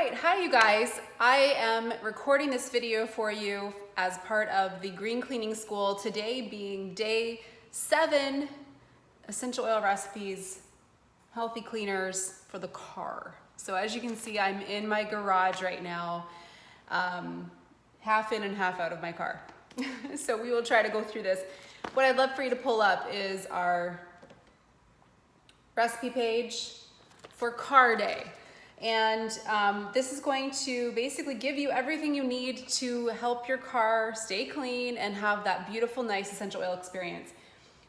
right, hi you guys. I am recording this video for you as part of the Green Cleaning School, today being day 7, essential oil recipes, healthy cleaners for the car. So as you can see, I'm in my garage right now, half in and half out of my car. So we will try to go through this. What I'd love for you to pull up is our recipe page for car day. And this is going to basically give you everything you need to help your car stay clean and have that beautiful, nice essential oil experience.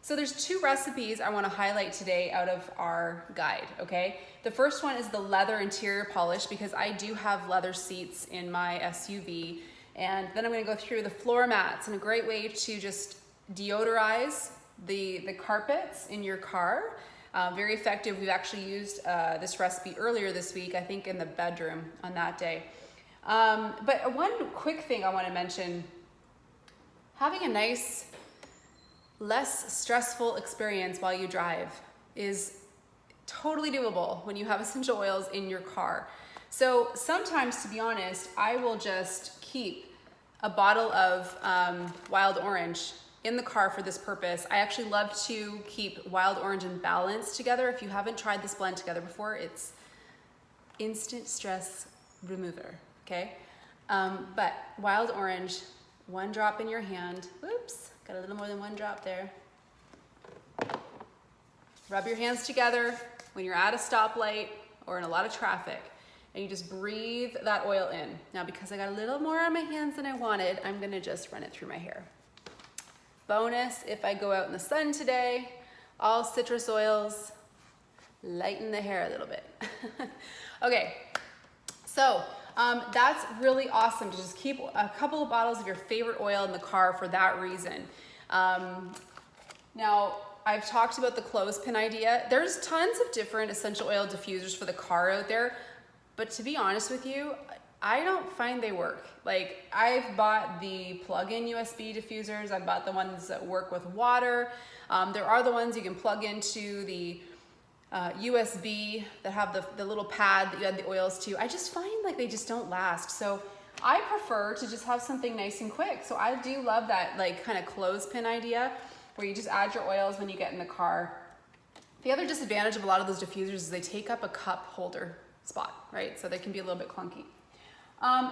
So there's 2 recipes I want to highlight today out of our guide, okay? The first one is the leather interior polish, because I do have leather seats in my SUV. And then I'm going to go through the floor mats, and a great way to just deodorize the carpets in your car. Very effective. We've actually used this recipe earlier this week, I think in the bedroom on that day. But one quick thing I want to mention, having a nice, less stressful experience while you drive is totally doable when you have essential oils in your car. So sometimes, to be honest, I will just keep a bottle of wild orange in the car for this purpose. I actually love to keep wild orange and balance together. If you haven't tried this blend together before, it's instant stress remover, okay? But wild orange, 1 drop in your hand. Oops, got a little more than 1 drop there. Rub your hands together when you're at a stoplight or in a lot of traffic, and you just breathe that oil in. Now, because I got a little more on my hands than I wanted, I'm gonna just run it through my hair. Bonus, if I go out in the sun today, all citrus oils, lighten the hair a little bit. Okay, so that's really awesome to just keep a couple of bottles of your favorite oil in the car for that reason. Now, I've talked about the clothespin idea. There's tons of different essential oil diffusers for the car out there, but to be honest with you, I don't find they work. Like, I've bought the plug-in USB diffusers. I've bought the ones that work with water. There are the ones you can plug into the USB that have the little pad that you add the oils to. I just find like they just don't last. So I prefer to just have something nice and quick. So I do love that like kind of clothespin idea where you just add your oils when you get in the car. The other disadvantage of a lot of those diffusers is they take up a cup holder spot, right? So they can be a little bit clunky.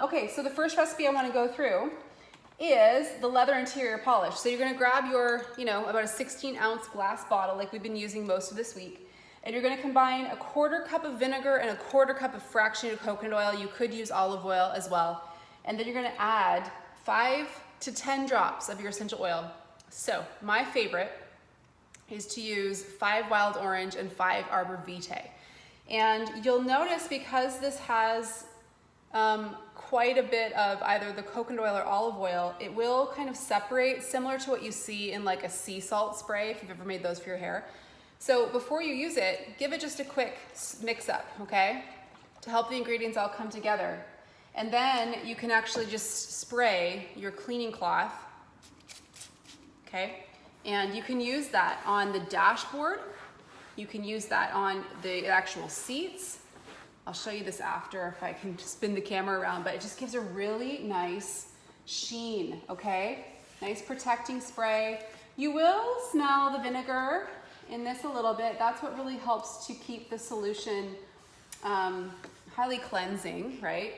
Okay, so the first recipe I want to go through is the leather interior polish. So you're going to grab your, about a 16-ounce glass bottle like we've been using most of this week, and you're going to combine a 1/4 cup of vinegar and a 1/4 cup of fractionated coconut oil. You could use olive oil as well. And then you're going to add 5 to 10 drops of your essential oil. So my favorite is to use 5 wild orange and 5 arbor vitae. And you'll notice, because this has quite a bit of either the coconut oil or olive oil, it will kind of separate, similar to what you see in like a sea salt spray if you've ever made those for your hair. So before you use it, give it just a quick mix up, okay? To help the ingredients all come together. And then you can actually just spray your cleaning cloth, okay? And you can use that on the dashboard. You can use that on the actual seats. I'll show you this after if I can spin the camera around, but it just gives a really nice sheen, okay? Nice protecting spray. You will smell the vinegar in this a little bit. That's what really helps to keep the solution highly cleansing, right?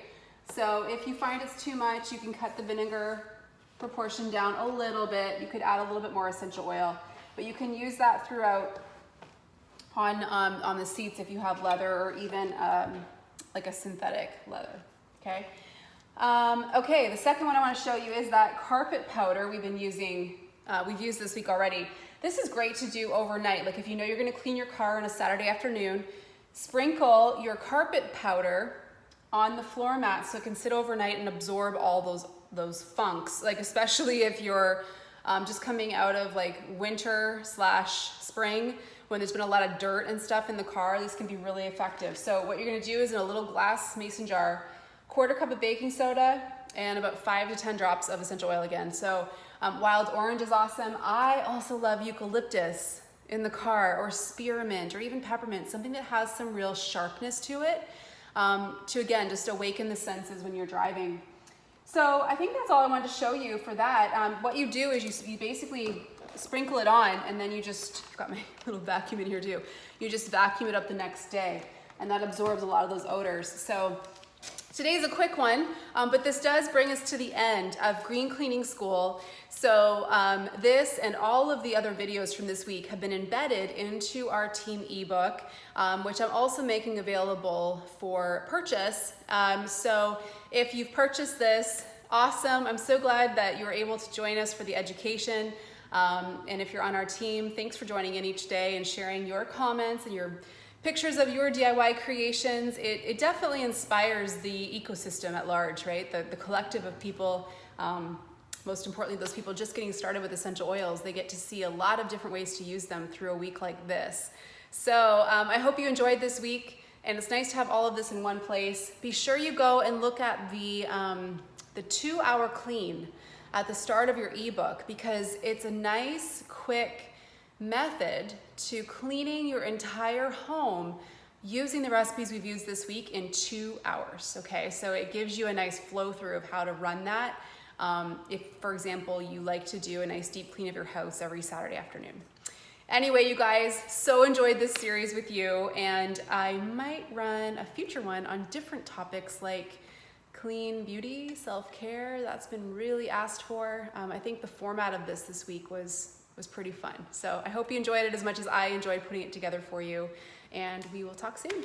So if you find it's too much, you can cut the vinegar proportion down a little bit. You could add a little bit more essential oil, but you can use that throughout on the seats if you have leather, or even like a synthetic leather, okay? Okay, the second one I want to show you is that carpet powder we've been using, we've used this week already. This is great to do overnight. Like if you know you're going to clean your car on a Saturday afternoon, sprinkle your carpet powder on the floor mat so it can sit overnight and absorb all those funks, like especially if you're just coming out of like winter/spring, when there's been a lot of dirt and stuff in the car. These can be really effective. So what you're gonna do is, in a little glass mason jar, 1/4 cup of baking soda and about 5 to 10 drops of essential oil again. So wild orange is awesome. I also love eucalyptus in the car, or spearmint, or even peppermint, something that has some real sharpness to it. to again, just awaken the senses when you're driving. So I think that's all I wanted to show you for that. What you do is you basically sprinkle it on, and then you just, I've got my little vacuum in here too, you just vacuum it up the next day, and that absorbs a lot of those odors. So today's a quick one, but this does bring us to the end of Green Cleaning School. So this and all of the other videos from this week have been embedded into our team ebook, which I'm also making available for purchase. So if you've purchased this, awesome. I'm so glad that you were able to join us for the education. And if you're on our team, thanks for joining in each day and sharing your comments and your pictures of your DIY creations. It definitely inspires the ecosystem at large, right? The collective of people, most importantly, those people just getting started with essential oils, they get to see a lot of different ways to use them through a week like this. So I hope you enjoyed this week, and it's nice to have all of this in one place. Be sure you go and look at the 2-hour clean at the start of your ebook, because it's a nice, quick method to cleaning your entire home using the recipes we've used this week in 2 hours, okay? So it gives you a nice flow through of how to run that. If, for example, you like to do a nice deep clean of your house every Saturday afternoon. Anyway, you guys, so enjoyed this series with you, and I might run a future one on different topics like clean beauty, self-care. That's been really asked for. I think the format of this week was pretty fun. So I hope you enjoyed it as much as I enjoyed putting it together for you, and we will talk soon.